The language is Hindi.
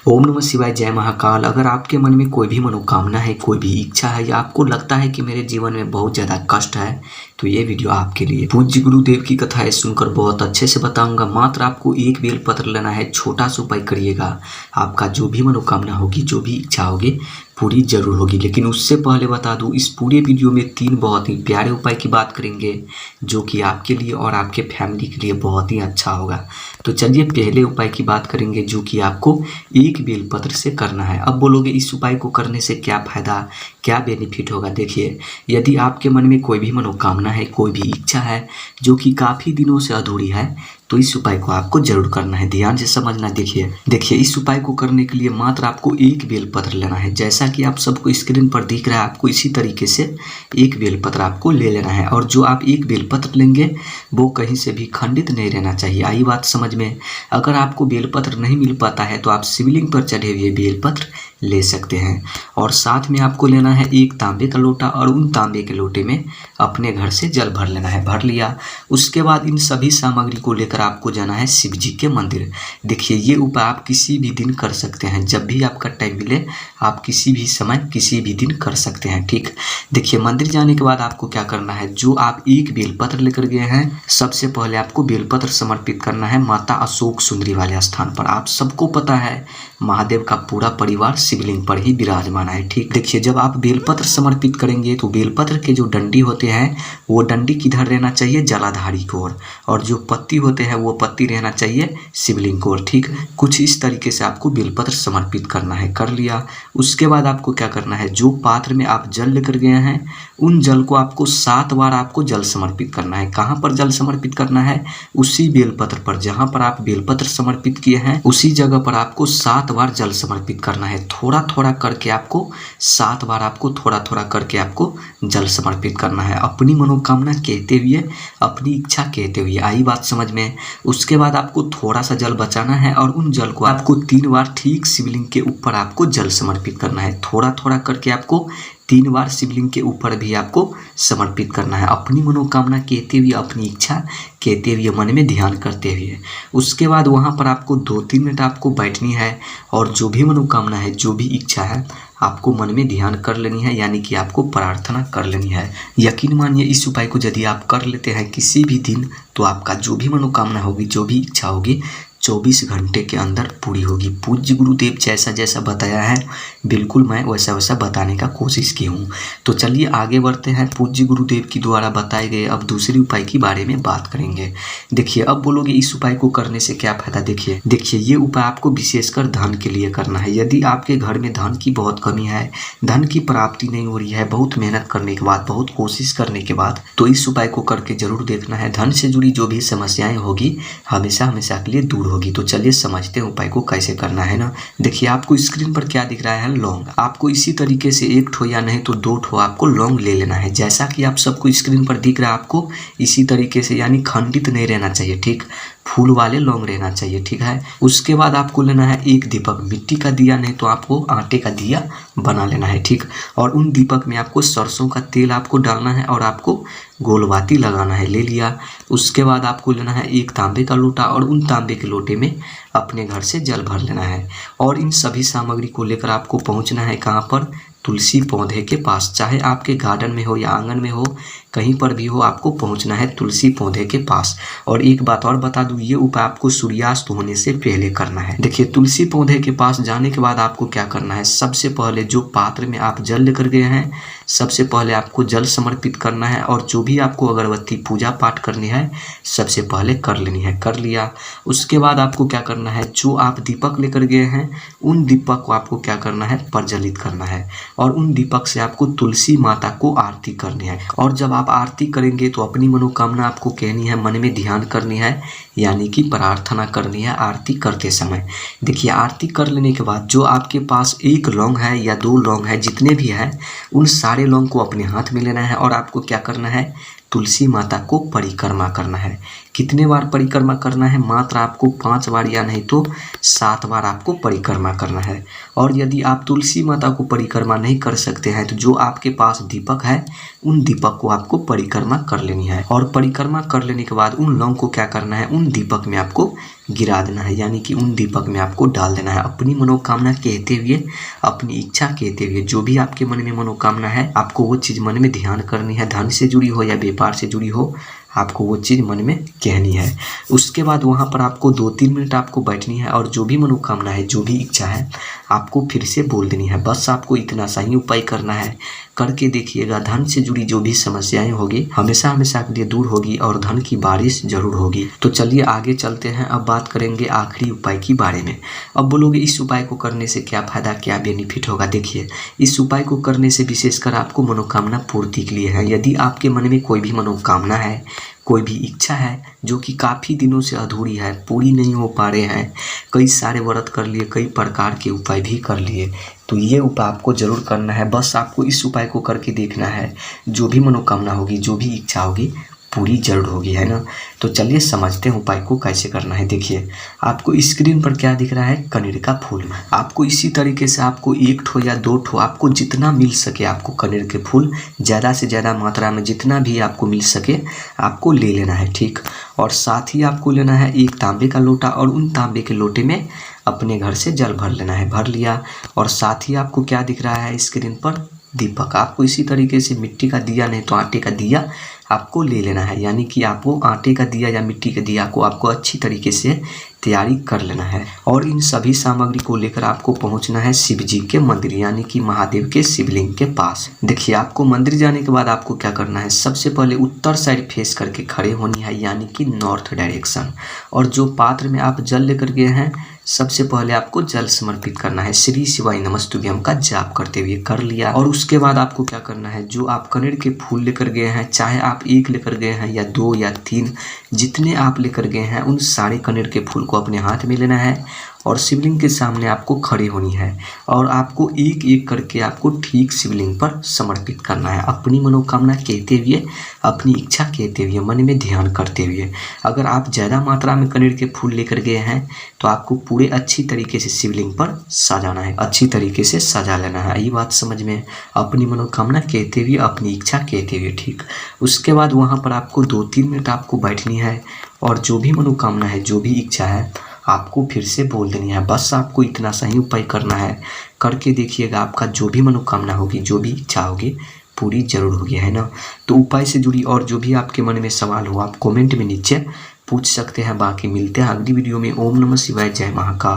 ओम नमः शिवाय, जय महाकाल। अगर आपके मन में कोई भी मनोकामना है, कोई भी इच्छा है या आपको लगता है कि मेरे जीवन में बहुत ज़्यादा कष्ट है, तो ये वीडियो आपके लिए। पूज्य गुरुदेव की कथाएं सुनकर बहुत अच्छे से बताऊंगा। मात्र आपको एक बेल पत्र लेना है, छोटा सा उपाय करिएगा, आपका जो भी मनोकामना होगी, जो भी इच्छा होगी, पूरी जरूर होगी। लेकिन उससे पहले बता दूं, इस पूरे वीडियो में 3 बहुत ही प्यारे उपाय की बात करेंगे जो कि आपके लिए और आपके फैमिली के लिए बहुत ही अच्छा होगा। तो चलिए पहले उपाय की बात करेंगे जो कि आपको एक बेलपत्र से करना है। अब बोलोगे इस उपाय को करने से क्या फायदा, क्या बेनिफिट होगा। देखिए, यदि आपके मन में कोई भी मनोकामना है, कोई भी इच्छा है जो कि काफ़ी दिनों से अधूरी है, तो इस उपाय को आपको जरूर करना है। ध्यान से समझना। देखिए इस उपाय को करने के लिए मात्र आपको एक बेलपत्र लेना है। जैसा कि आप सबको स्क्रीन पर दिख रहा है, आपको इसी तरीके से एक बेलपत्र आपको ले लेना है। और जो आप एक बेलपत्र लेंगे वो कहीं से भी खंडित नहीं रहना चाहिए। आई बात समझ में। अगर आपको बेलपत्र नहीं मिल पाता है तो आप शिवलिंग पर चढ़े हुए बेलपत्र ले सकते हैं। और साथ में आपको लेना है एक तांबे का लोटा, और उन तांबे के लोटे में अपने घर से जल भर लेना है। भर लिया, उसके बाद इन सभी सामग्री को लेकर आपको जाना है शिव जी के मंदिर। देखिए ये उपाय आप किसी भी दिन कर सकते हैं, जब भी आपका टाइम मिले आप किसी भी समय किसी भी दिन कर सकते हैं। ठीक, देखिए मंदिर जाने के बाद आपको क्या करना है, जो आप एक बेलपत्र लेकर गए हैं, सबसे पहले आपको बेलपत्र समर्पित करना है माता अशोक सुंदरी वाले स्थान पर। आप सबको पता है महादेव का पूरा परिवार शिवलिंग पर ही विराजमान है। ठीक, देखिए जब आप बेलपत्र समर्पित करेंगे तो बेलपत्र के जो डंडी होते हैं वो डंडी किधर रहना चाहिए, जलाधारी की ओर, और जो पत्ती होते हैं वो पत्ती रहना चाहिए शिवलिंग को। ठीक, कुछ इस तरीके से आपको बेलपत्र समर्पित करना है। कर लिया, उसके बाद आपको क्या करना है, जो पात्र में आप जल लेकर गए हैं उन जल को आपको 7 बार आपको जल समर्पित करना है। कहाँ पर जल समर्पित करना है, उसी बेलपत्र पर जहाँ पर आप बेलपत्र समर्पित किए हैं उसी जगह पर आपको 7 बार जल समर्पित करना है। थोड़ा थोड़ा करके आपको 7 बार आपको थोड़ा थोड़ा करके आपको जल समर्पित करना है, अपनी मनोकामना कहते हुए, अपनी इच्छा कहते हुए। आई बात समझ में। उसके बाद आपको थोड़ा सा जल बचाना है और उन जल को आपको 3 बार ठीक शिवलिंग के ऊपर आपको जल समर्पित करना है। थोड़ा थोड़ा करके आपको 3 बार शिवलिंग के ऊपर भी आपको समर्पित करना है, अपनी मनोकामना कहते हुए, अपनी इच्छा कहते हुए, मन में ध्यान करते हुए। उसके बाद वहाँ पर आपको 2-3 मिनट आपको बैठनी है और जो भी मनोकामना है, जो भी इच्छा है, आपको मन में ध्यान कर लेनी है, यानी कि आपको प्रार्थना कर लेनी है। यकीन मानिए इस उपाय को यदि आप कर लेते हैं किसी भी दिन, तो आपका जो भी मनोकामना होगी, जो भी इच्छा होगी, 24 घंटे के अंदर पूरी होगी। पूज्य गुरुदेव जैसा जैसा बताया है बिल्कुल मैं वैसा वैसा बताने का कोशिश की हूँ। तो चलिए आगे बढ़ते हैं। पूज्य गुरुदेव की द्वारा बताए गए अब दूसरे उपाय की बारे में बात करेंगे। देखिए अब बोलोगे इस उपाय को करने से क्या फायदा। देखिए ये उपाय आपको विशेषकर धन के लिए करना है। यदि आपके घर में धन की बहुत कमी है, धन की प्राप्ति नहीं हो रही है, बहुत मेहनत करने के बाद, बहुत कोशिश करने के बाद, तो इस उपाय को करके जरूर देखना है। धन से जुड़ी जो भी समस्याएं होगी हमेशा हमेशा के लिए दूर होगी। तो चलिए समझते हैं उपाय को कैसे करना है ना। देखिए आपको स्क्रीन पर क्या दिख रहा है, लौंग। आपको इसी तरीके से 1 ठो या नहीं तो 2 ठो आपको लौंग ले लेना है। जैसा कि आप सबको स्क्रीन पर दिख रहा है, आपको इसी तरीके से, यानी खंडित नहीं रहना चाहिए। ठीक, फूल वाले लौंग रहना चाहिए। ठीक है, उसके बाद आपको लेना है एक दीपक, मिट्टी का दिया नहीं तो आपको आटे का दिया बना लेना है। ठीक, और उन दीपक में आपको सरसों का तेल आपको डालना है और आपको गोलबाती लगाना है। ले लिया, उसके बाद आपको लेना है एक तांबे का लोटा, और उन तांबे के लोटे में अपने घर से जल भर लेना है। और इन सभी सामग्री को लेकर आपको पहुंचना है कहाँ पर, तुलसी पौधे के पास। चाहे आपके गार्डन में हो या आंगन में हो, कहीं पर भी हो, आपको पहुंचना है तुलसी पौधे के पास। और एक बात और बता दूं, ये उपाय आपको सूर्यास्त होने से पहले करना है। देखिए तुलसी पौधे के पास जाने के बाद आपको क्या करना है, सबसे पहले जो पात्र में आप जल लेकर गए हैं, सबसे पहले आपको जल समर्पित करना है। और जो भी आपको अगरबत्ती पूजा पाठ करनी है सबसे पहले कर लेनी है। कर लिया, उसके बाद आपको क्या करना है, जो आप दीपक लेकर गए हैं उन दीपक को आपको क्या करना है, प्रज्वलित करना है। और उन दीपक से आपको तुलसी माता को आरती करनी है। और जब आप आरती करेंगे तो अपनी मनोकामना आपको कहनी है, मन में ध्यान करनी है, यानी कि प्रार्थना करनी है आरती करते समय। देखिए आरती कर लेने के बाद जो आपके पास 1 लौंग है या 2 लौंग है, जितने भी हैं, उन सारे लौंग को अपने हाथ में लेना है और आपको क्या करना है, तुलसी माता को परिक्रमा करना है। कितने बार परिक्रमा करना है? मात्र आपको 5 बार या नहीं तो 7 बार आपको परिक्रमा करना है। और यदि आप तुलसी माता को परिक्रमा नहीं कर सकते हैं तो जो आपके पास दीपक है उन दीपक को आपको परिक्रमा कर लेनी है। और परिक्रमा कर लेने के बाद उन लौंग को क्या करना है? उन दीपक में आपको गिरा देना है, यानी कि उन दीपक में आपको डाल देना है। अपनी मनोकामना कहते हुए, अपनी इच्छा कहते हुए, जो भी आपके मन में मनोकामना है आपको वो चीज़ मन में ध्यान करनी है। धन से जुड़ी हो या व्यापार से जुड़ी हो, आपको वो चीज़ मन में कहनी है। उसके बाद वहाँ पर आपको 2-3 मिनट आपको बैठनी है और जो भी मनोकामना है, जो भी इच्छा है आपको फिर से बोल देनी है। बस आपको इतना सा ही उपाय करना है। करके देखिएगा, धन से जुड़ी जो भी समस्याएं होगी हमेशा हमेशा के लिए दूर होगी और धन की बारिश जरूर होगी। तो चलिए आगे चलते हैं। अब बात करेंगे आखिरी उपाय के बारे में। अब बोलोगे इस उपाय को करने से क्या फायदा, क्या बेनिफिट होगा? देखिए, इस उपाय को करने से विशेषकर आपको मनोकामना पूर्ति के लिए है। यदि आपके मन में कोई भी मनोकामना है, कोई भी इच्छा है जो कि काफ़ी दिनों से अधूरी है, पूरी नहीं हो पा रहे हैं, कई सारे व्रत कर लिए, कई प्रकार के उपाय भी कर लिए, तो ये उपाय आपको जरूर करना है। बस आपको इस उपाय को करके देखना है, जो भी मनोकामना होगी, जो भी इच्छा होगी पूरी जरूर होगी, है ना। तो चलिए समझते हैं उपाय को कैसे करना है। देखिए, आपको स्क्रीन पर क्या दिख रहा है? कनेर का फूल। आपको इसी तरीके से आपको 1 ठो या 2 ठो, आपको जितना मिल सके आपको कनेर के फूल ज़्यादा से ज़्यादा मात्रा में जितना भी आपको मिल सके आपको ले लेना है, ठीक। और साथ ही आपको लेना है 1 तांबे का लोटा और उन तांबे के लोटे में अपने घर से जल भर लेना है। भर लिया और साथ ही आपको क्या दिख रहा है स्क्रीन पर? दीपक। आपको इसी तरीके से मिट्टी का दिया नहीं तो आटे का दिया आपको ले लेना है, यानी कि आपको आटे का दिया या मिट्टी के दिया को आपको अच्छी तरीके से तैयारी कर लेना है। और इन सभी सामग्री को लेकर आपको पहुंचना है शिव जी के मंदिर, यानी कि महादेव के शिवलिंग के पास। देखिए, आपको मंदिर जाने के बाद आपको क्या करना है? सबसे पहले उत्तर साइड फेस करके खड़े होनी है, यानी कि नॉर्थ डायरेक्शन। और जो पात्र में आप जल लेकर गए हैं सबसे पहले आपको जल समर्पित करना है। श्री शिवाय नमस्तुभ्यम का जाप करते हुए कर लिया। और उसके बाद आपको क्या करना है? जो आप कनेर के फूल लेकर गए हैं, चाहे आप 1 लेकर गए हैं या 2 या 3, जितने आप लेकर गए हैं उन सारे कनेर के फूल को अपने हाथ में लेना है और शिवलिंग के सामने आपको खड़ी होनी है और आपको एक एक करके आपको ठीक शिवलिंग पर समर्पित करना है। अपनी मनोकामना कहते हुए, अपनी इच्छा कहते हुए, मन में ध्यान करते हुए। अगर आप ज़्यादा मात्रा में कनेर के फूल लेकर गए हैं तो आपको पूरे अच्छी तरीके से शिवलिंग पर सजाना है, अच्छी तरीके से सजा लेना है। ये बात समझ में? अपनी मनोकामना कहते हुए, अपनी इच्छा कहते हुए, ठीक। उसके बाद वहाँ पर आपको 2-3 मिनट आपको बैठनी है और जो भी मनोकामना है, जो भी इच्छा है आपको फिर से बोल देनी है। बस आपको इतना सही उपाय करना है। करके देखिएगा, आपका जो भी मनोकामना होगी, जो भी इच्छा होगी पूरी जरूर होगी, है ना। तो उपाय से जुड़ी और जो भी आपके मन में सवाल हो आप कमेंट में नीचे पूछ सकते हैं। बाकी मिलते हैं अगली वीडियो में। ओम नमः शिवाय, जय महाकाल।